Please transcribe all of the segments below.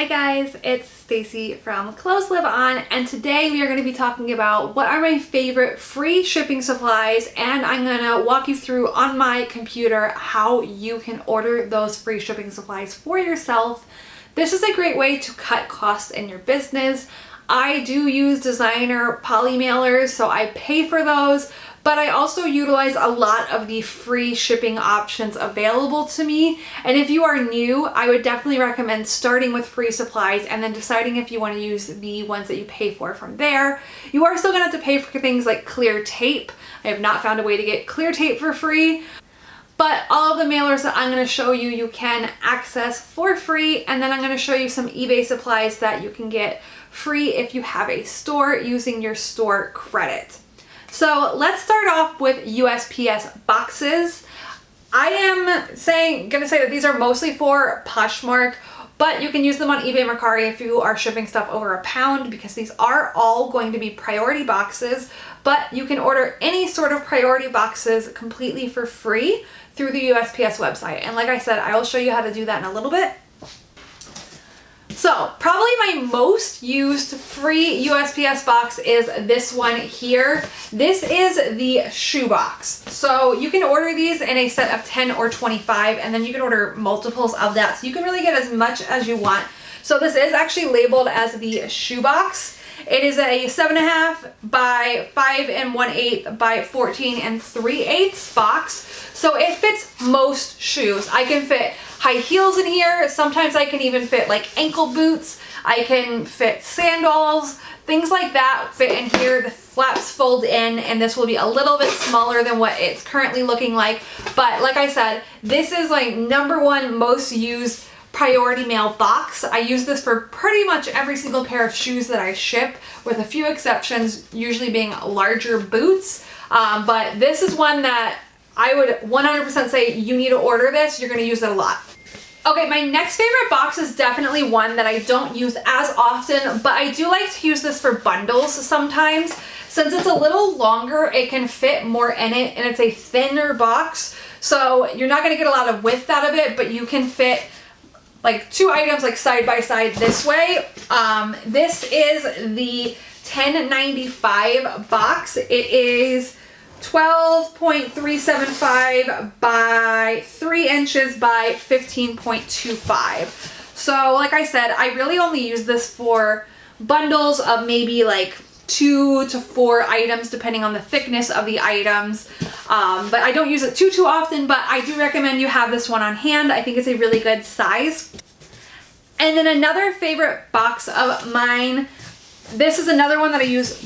Hi guys, it's Stacy from Clothes Live On, and today we are going to be talking about what are my favorite free shipping supplies, and I'm going to walk you through on my computer how you can order those free shipping supplies for yourself. This is a great way to cut costs in your business. I do use designer poly mailers, so I pay for those, but I also utilize a lot of the free shipping options available to me. And if you are new, I would definitely recommend starting with free supplies and then deciding if you want to use the ones that you pay for from there. You are still going to have to pay for things like clear tape. I have not found a way to get clear tape for free, but all of the mailers that I'm going to show you, you can access for free. And then I'm going to show you some eBay supplies that you can get free if you have a store using your store credit. So let's start off with USPS boxes. I am gonna say that these are mostly for Poshmark, but you can use them on eBay Mercari if you are shipping stuff over £1, because these are all going to be priority boxes, but you can order any sort of priority boxes completely for free through the USPS website. And like I said, I will show you how to do that in a little bit. So probably my most used free USPS box is this one here. This is the shoe box. So you can order these in a set of 10 or 25, and then you can order multiples of that. So you can really get as much as you want. So this is actually labeled as the shoe box. It is a 7.5 by 5 1/8 by 14 3/8 box. So it fits most shoes. I can fit high heels in here. Sometimes I can even fit like ankle boots. I can fit sandals, things like that fit in here. The flaps fold in, and this will be a little bit smaller than what it's currently looking like. But like I said, this is like #1 most used priority mail box. I use this for pretty much every single pair of shoes that I ship, with a few exceptions, usually being larger boots. But this is one that I would 100% say you need to order this. You're going to use it a lot. Okay, my next favorite box is definitely one that I don't use as often, but I do like to use this for bundles sometimes. Since it's a little longer, it can fit more in it, and it's a thinner box. So you're not going to get a lot of width out of it, but you can fit like 2 items like side by side this way. This is the 1095 box. It is 12.375 by 3 inches by 15.25. So like I said, I really only use this for bundles of maybe like 2 to 4 items depending on the thickness of the items. But I don't use it too often, but I do recommend you have this one on hand. I think it's a really good size. And then another favorite box of mine, this is another one that I use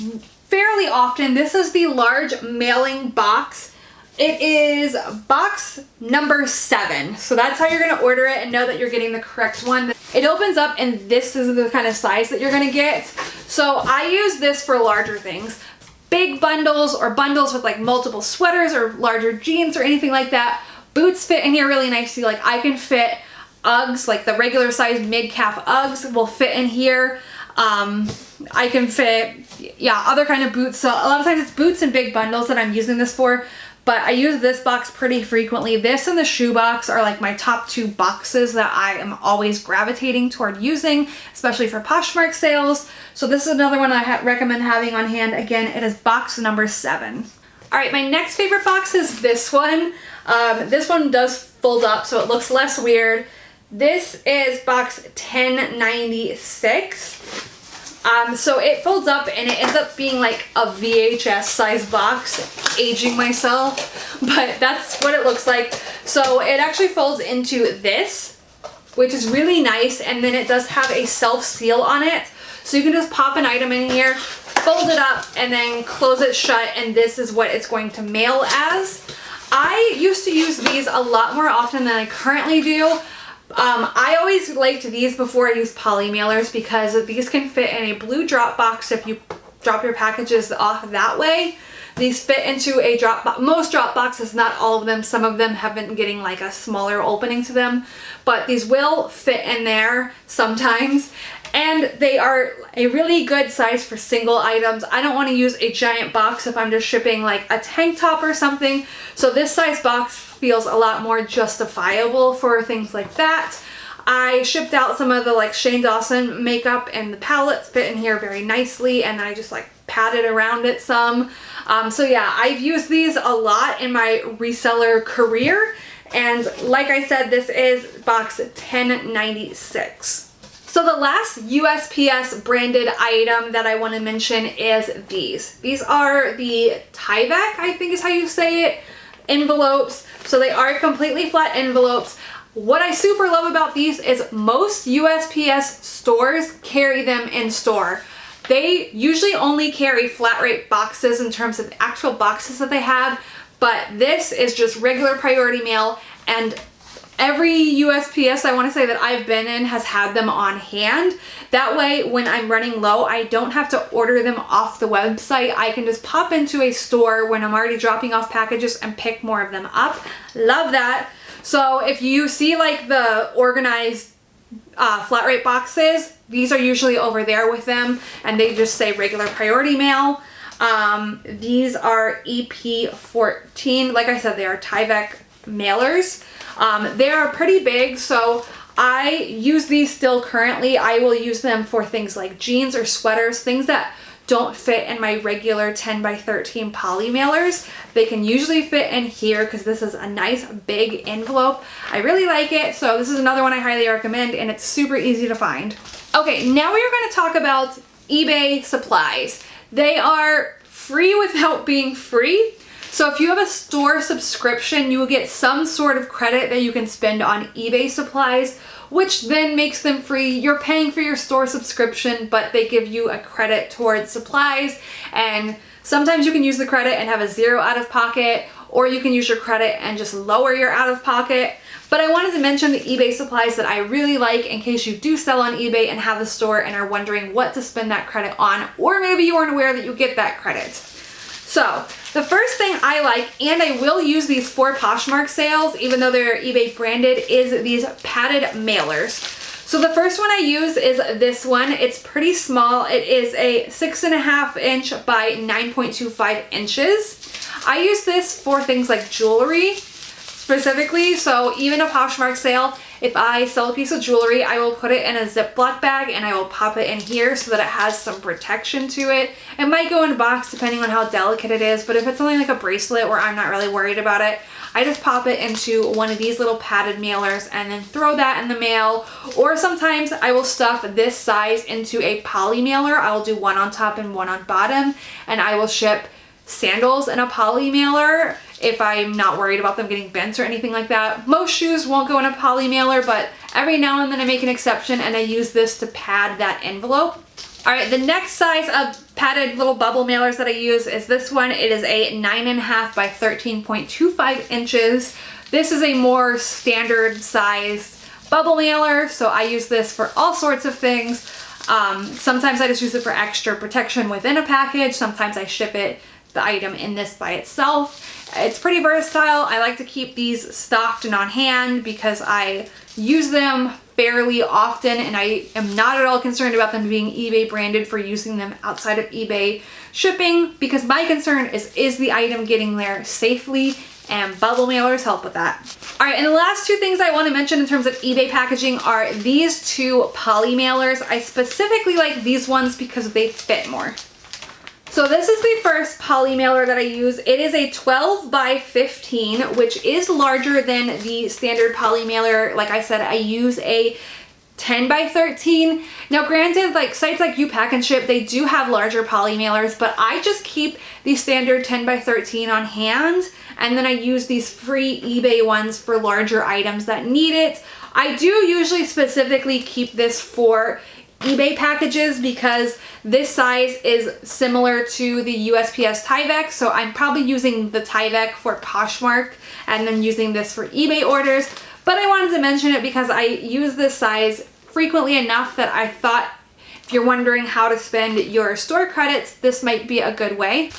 fairly often. This is the large mailing box. It is box number 7. So that's how you're going to order it and know that you're getting the correct one. It opens up, and this is the kind of size that you're going to get. So I use this for larger things. Big bundles or bundles with like multiple sweaters or larger jeans or anything like that. Boots fit in here really nicely. Like I can fit Uggs, like the regular size mid-calf Uggs will fit in here. I can fit, other kind of boots. So a lot of times it's boots and big bundles that I'm using this for, but I use this box pretty frequently. This and the shoe box are like my top 2 boxes that I am always gravitating toward using, especially for Poshmark sales. So this is another one I recommend having on hand. Again, it is box number 7. All right, my next favorite box is this one. This one does fold up, so it looks less weird. This is box 1096. So it folds up, and it ends up being like a VHS size box. Aging myself, but that's what it looks like. So it actually folds into this, which is really nice, and then it does have a self seal on it. So you can just pop an item in here, fold it up, and then close it shut, and this is what it's going to mail as. I used to use these a lot more often than I currently do. I always liked these before I used poly mailers, because these can fit in a blue drop box if you drop your packages off that way. These fit into a drop box. Most drop boxes, not all of them. Some of them have been getting like a smaller opening to them, but these will fit in there sometimes. And they are a really good size for single items. I don't want to use a giant box if I'm just shipping like a tank top or something. So this size box feels a lot more justifiable for things like that. I shipped out some of the like Shane Dawson makeup, and the palettes fit in here very nicely, and then I just like patted around it some. So yeah, I've used these a lot in my reseller career, and like I said, this is box 1096. So the last USPS branded item that I want to mention is these. These are the Tyvek, I think is how you say it, envelopes. So they are completely flat envelopes. What I super love about these is most USPS stores carry them in store. They usually only carry flat rate boxes in terms of actual boxes that they have, but this is just regular priority mail, and every USPS I want to say that I've been in has had them on hand. That way, when I'm running low, I don't have to order them off the website. I can just pop into a store when I'm already dropping off packages and pick more of them up. Love that. So if you see like the organized flat rate boxes, these are usually over there with them, and they just say regular priority mail. These are EP14. Like I said, they are Tyvek mailers. They are pretty big, so I use these still currently. I will use them for things like jeans or sweaters, things that don't fit in my regular 10 by 13 poly mailers. They can usually fit in here because this is a nice big envelope. I really like it, so this is another one I highly recommend, and it's super easy to find. Okay, now we are going to talk about eBay supplies. They are free without being free. So if you have a store subscription, you will get some sort of credit that you can spend on eBay supplies, which then makes them free. You're paying for your store subscription, but they give you a credit towards supplies, and sometimes you can use the credit and have a zero out of pocket, or you can use your credit and just lower your out of pocket. But I wanted to mention the eBay supplies that I really like in case you do sell on eBay and have a store and are wondering what to spend that credit on, or maybe you weren't aware that you get that credit. So the first thing I like, and I will use these for Poshmark sales, even though they're eBay branded, is these padded mailers. So the first one I use is this one. It's pretty small. It is a 6.5 inch by 9.25 inches. I use this for things like jewelry specifically. So even a Poshmark sale, if I sell a piece of jewelry, I will put it in a Ziploc bag and I will pop it in here so that it has some protection to it. It might go in a box depending on how delicate it is, but if it's something like a bracelet where I'm not really worried about it, I just pop it into one of these little padded mailers and then throw that in the mail. Or sometimes I will stuff this size into a poly mailer. I will do one on top and one on bottom, and I will ship sandals in a poly mailer if I'm not worried about them getting bent or anything like that. Most shoes won't go in a poly mailer, but every now and then I make an exception and I use this to pad that envelope. All right, the next size of padded little bubble mailers that I use is this one. It is a 9.5 by 13.25 inches. This is a more standard sized bubble mailer, so I use this for all sorts of things. Sometimes I just use it for extra protection within a package. Sometimes I ship the item in this by itself. It's pretty versatile. I like to keep these stocked and on hand because I use them fairly often, and I am not at all concerned about them being eBay branded for using them outside of eBay shipping, because my concern is the item getting there safely, and bubble mailers help with that. All right, and the last two things I want to mention in terms of eBay packaging are these two poly mailers. I specifically like these ones because they fit more. So this is the first poly mailer that I use. It is a 12 by 15, which is larger than the standard poly mailer. Like I said, I use a 10 by 13. Now granted, like sites like UPacknShip, they do have larger poly mailers, but I just keep the standard 10 by 13 on hand, and then I use these free eBay ones for larger items that need it. I do usually specifically keep this for eBay packages because this size is similar to the USPS Tyvek, so I'm probably using the Tyvek for Poshmark and then using this for eBay orders. But I wanted to mention it because I use this size frequently enough that I thought if you're wondering how to spend your store credits, this might be a good way.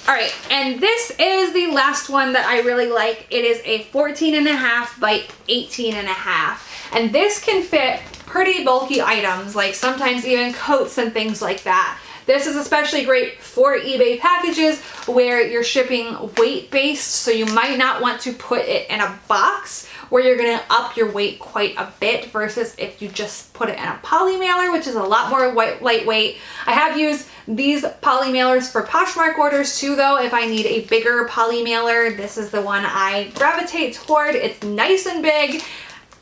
All right, and this is the last one that I really like. It is a 14.5 by 18.5, and this can fit pretty bulky items, like sometimes even coats and things like that. This is especially great for eBay packages where you're shipping weight-based, so you might not want to put it in a box where you're gonna up your weight quite a bit versus if you just put it in a poly mailer, which is a lot more lightweight. I have used these poly mailers for Poshmark orders too though. If I need a bigger poly mailer, this is the one I gravitate toward. It's nice and big,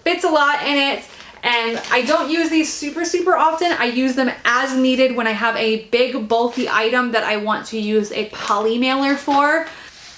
fits a lot in it. And I don't use these super often. I use them as needed when I have a big bulky item that I want to use a poly mailer for.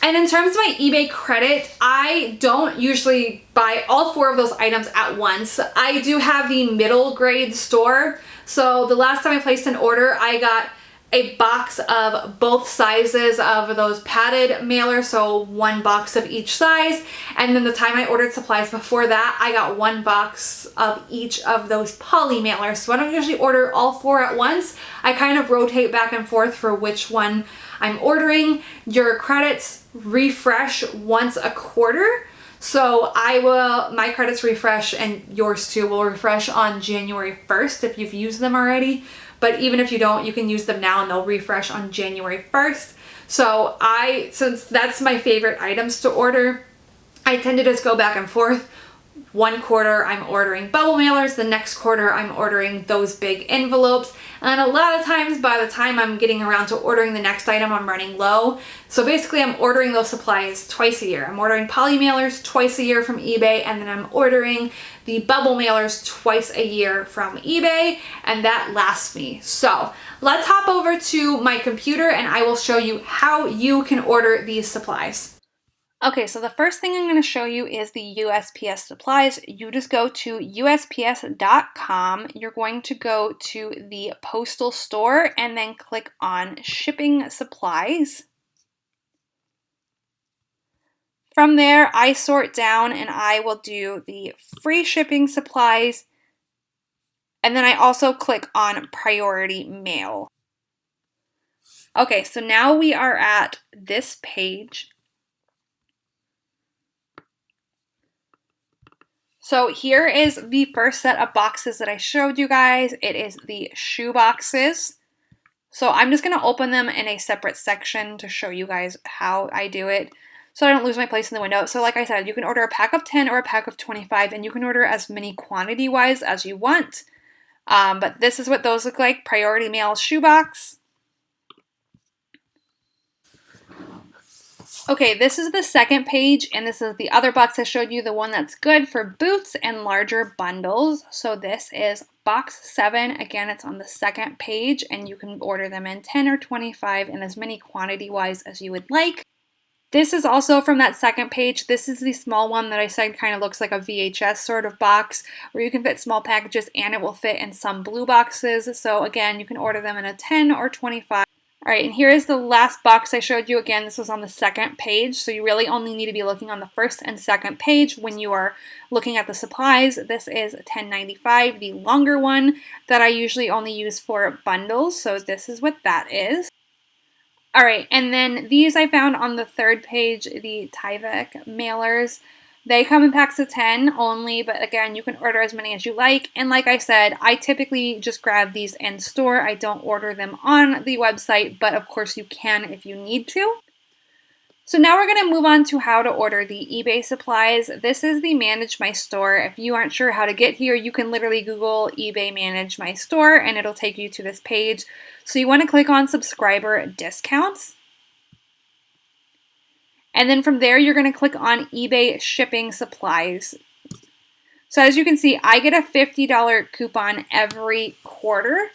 And in terms of my eBay credit, I don't usually buy all 4 of those items at once. I do have the middle grade store. So the last time I placed an order, I got a box of both sizes of those padded mailers, so 1 box of each size. And then the time I ordered supplies before that, I got 1 box of each of those poly mailers. So I don't usually order all 4 at once. I kind of rotate back and forth for which one I'm ordering. Your credits refresh once a quarter. So my credits refresh and yours too will refresh on January 1st if you've used them already. But even if you don't, you can use them now and they'll refresh on January 1st. So since that's my favorite items to order, I tend to just go back and forth. 1 quarter I'm ordering bubble mailers, the next quarter I'm ordering those big envelopes, and a lot of times by the time I'm getting around to ordering the next item, I'm running low. So basically I'm ordering those supplies twice a year. I'm ordering poly mailers twice a year from eBay, and then I'm ordering the bubble mailers twice a year from eBay, and that lasts me. So let's hop over to my computer and I will show you how you can order these supplies. Okay, so the first thing I'm going to show you is the USPS supplies. You just go to USPS.com. You're going to go to the postal store and then click on shipping supplies. From there, I sort down and I will do the free shipping supplies. And then I also click on priority mail. Okay, so now we are at this page. So here is the first set of boxes that I showed you guys. It is the shoe boxes. So I'm just going to open them in a separate section to show you guys how I do it so I don't lose my place in the window. So like I said, you can order a pack of 10 or a pack of 25, and you can order as many quantity-wise as you want. But this is what those look like. Priority mail shoebox. Okay, this is the second page, and this is the other box I showed you, the one that's good for booths and larger bundles. So this is box 7. Again, it's on the second page, and you can order them in 10 or 25 and as many quantity-wise as you would like. This is also from that second page. This is the small one that I said kind of looks like a VHS sort of box where you can fit small packages and it will fit in some blue boxes. So again, you can order them in a 10 or 25. All right, and here is the last box I showed you. Again, this was on the second page, so you really only need to be looking on the first and second page when you are looking at the supplies. This is $10.95, the longer one that I usually only use for bundles, so this is what that is. All right, and then these I found on the third page, the Tyvek mailers. They come in packs of 10 only, but again, you can order as many as you like. And like I said, I typically just grab these in store. I don't order them on the website, but of course you can if you need to. So now we're going to move on to how to order the eBay supplies. This is the Manage My Store. If you aren't sure how to get here, you can literally Google eBay Manage My Store and it'll take you to this page. So you want to click on subscriber discounts. And then from there, you're going to click on eBay shipping supplies. So as you can see, I get a $50 coupon every quarter.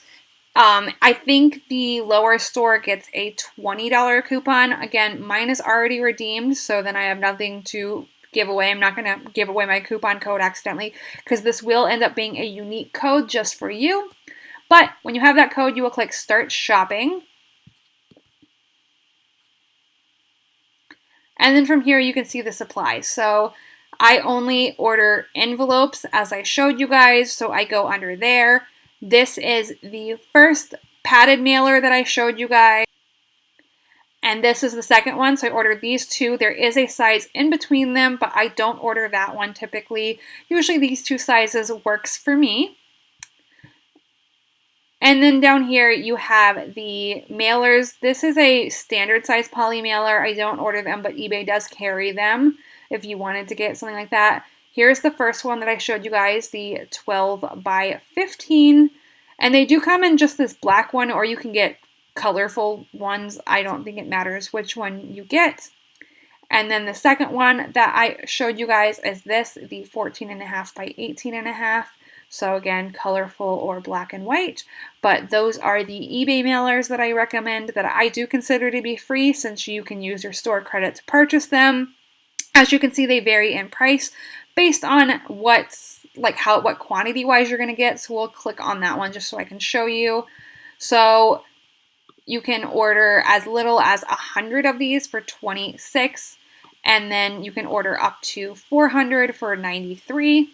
I think the lower store gets a $20 coupon. Again, mine is already redeemed, so then I have nothing to give away. I'm not going to give away my coupon code accidentally because this will end up being a unique code just for you. But when you have that code, you will click Start Shopping. And then from here, you can see the supplies. So I only order envelopes as I showed you guys, so I go under there. This is the first padded mailer that I showed you guys. And this is the second one, so I ordered these two. There is a size in between them, but I don't order that one typically. Usually these two sizes works for me. And then down here you have the mailers. This is a standard size poly mailer. I don't order them, but eBay does carry them if you wanted to get something like that. Here's the first one that I showed you guys, the 12 by 15. And they do come in just this black one, or you can get colorful ones. I don't think it matters which one you get. And then the second one that I showed you guys is this, the 14.5 by 18.5. So again, colorful or black and white. But those are the eBay mailers that I recommend, that I do consider to be free, since you can use your store credit to purchase them. As you can see, they vary in price based on what quantity wise you're going to get. So we'll click on that one just so I can show you. So you can order as little as 100 of these for $26, and then you can order up to 400 for $93.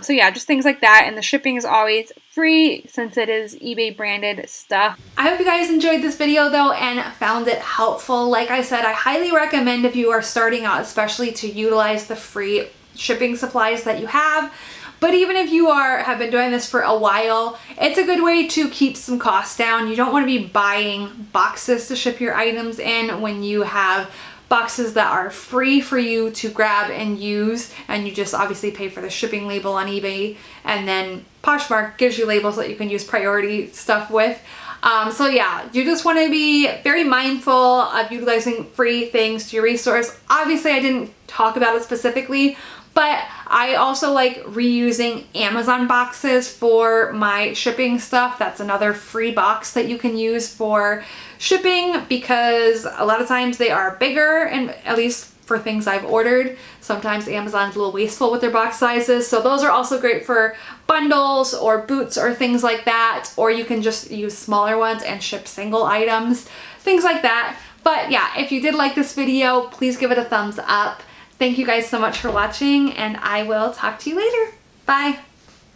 So yeah, just things like that, and the shipping is always free since it is eBay branded stuff. I hope you guys enjoyed this video though and found it helpful. Like I said, I highly recommend, if you are starting out especially, to utilize the free shipping supplies that you have. But even if you have been doing this for a while, it's a good way to keep some costs down. You don't want to be buying boxes to ship your items in when you have boxes that are free for you to grab and use, and you just obviously pay for the shipping label on eBay, and then Poshmark gives you labels that you can use priority stuff with. So yeah, you just want to be very mindful of utilizing free things to your resource. Obviously, I didn't talk about it specifically, but I also like reusing Amazon boxes for my shipping stuff. That's another free box that you can use for shipping, because a lot of times they are bigger, and at least for things I've ordered, sometimes Amazon's a little wasteful with their box sizes. So those are also great for bundles or boots or things like that, or you can just use smaller ones and ship single items, things like that. But yeah, if you did like this video, please give it a thumbs up. Thank you guys so much for watching, and I will talk to you later. Bye.